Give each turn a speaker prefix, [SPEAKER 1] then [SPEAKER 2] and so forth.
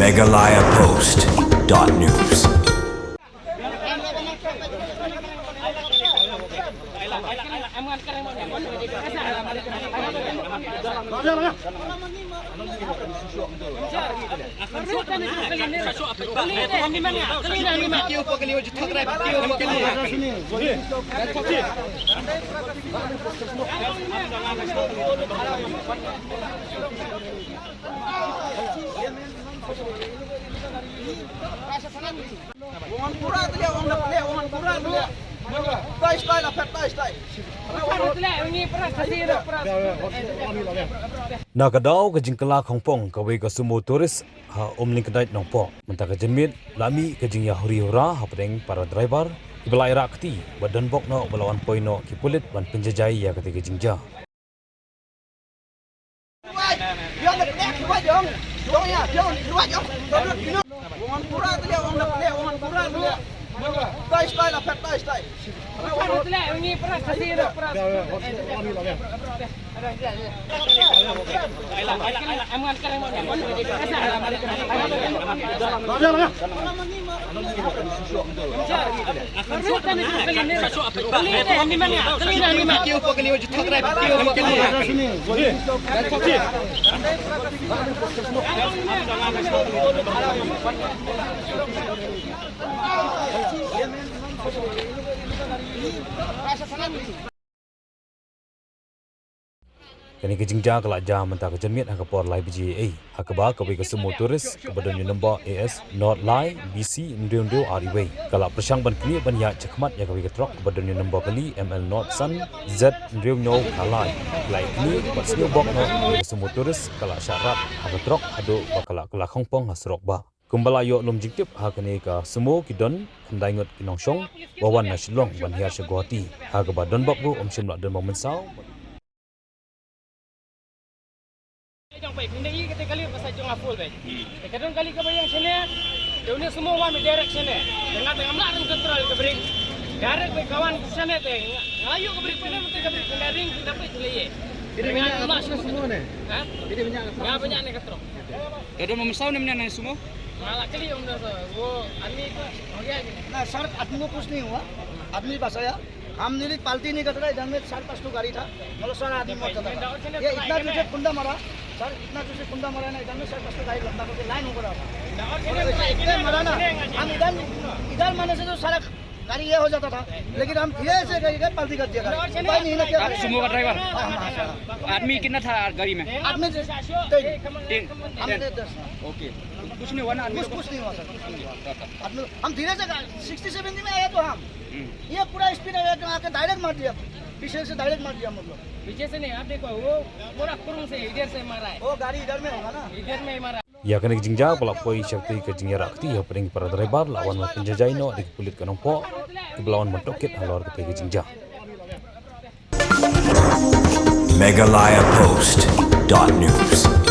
[SPEAKER 1] megalayapost.news. Nakadaw ka jingkala kongpong kaway ka sumo turis ha umlingkadait nongpo mentaka jenmit lami ka jing yahuri hura hapdeng para driver ibalai rakti badan bok no balawan poino kipulit ban penjajai ya ketika jingja Kani ke jingja kelak jam mentah ke jenmit hakapor lai BGA hakaba kawai ke semua turis kebadan nombor AS North Lai BC Ndio Ariway kelak persang ban kini ban ya cekmat ya kawai ke truk kebadan nombor kali ML North Sun Z Ndio Kalai lai kini buat sini bok no semua turis kelak syarat hak truk adu bakal kelak hongpong hasrok ba kumbala yo lom jingtip hakani ka semua kidon kendaingot kinongsong wawan nasyolong ban hiar syagwati hakaba don bok bu omsim lak don momensau
[SPEAKER 2] Jangan baik, benda ini kita kali pasal jangan full baik. Kadang kali kebayang sini, dunia semua one direct sini. Jangan tengah melarang kontrol ke break. Direct baik kawan sini teh. Ngayu ke break mana mesti ke break ring kita pergi lagi. Tidak banyak emas semua ni. Hah? Tidak banyak. Enggak banyak ni ketrok.
[SPEAKER 3] Ada memesau ni mana semua?
[SPEAKER 2] Malah kali om dah वो आदमी को हो गया
[SPEAKER 4] ना सर आदमी को कुछ नहीं हुआ आदमी पास आया हम नीली पाल्टी नहीं करते इधर में 4-5 तो गाड़ी था मतलब सारा आदमी मर जाता था ये इतना तुझे कुंडा मारा सर इतना तुझे कुंडा मारा ना इधर में 4-5 तो गाड़ी लंबा करके लाइन हो रहा था इधर मारा ना हम इधर मारने से तो सारा गाड़ी ये हो जाता था लेकिन हम धीरे से गए पाल्टी कर दिया गाड़ी नहीं लगे
[SPEAKER 3] आप सुमो का ड्राइवर आदमी कितना था गाड़ी में
[SPEAKER 4] आदमी
[SPEAKER 3] ओके कुछ नहीं हुआ ना
[SPEAKER 4] कुछ नहीं हुआ सर आदमी हम धीरे से 60-70 में आया तो हम ये पूरा स्पीड आके डायरेक्ट मार दिया पीछे से डायरेक्ट मार दिया हम लोग
[SPEAKER 2] पीछे से नहीं आप देखो वो पूरा कुरुंग से इधर से मारा है
[SPEAKER 4] वो गाड़ी इधर में होगा ना
[SPEAKER 2] इधर में ही मारा
[SPEAKER 1] ya kena jingja pelak poi syakti ke jingya rakti ya pering para driver lawan ma penjajai no di kulit kanong po ke belawan mentokit halor ke jingja megalayapost.news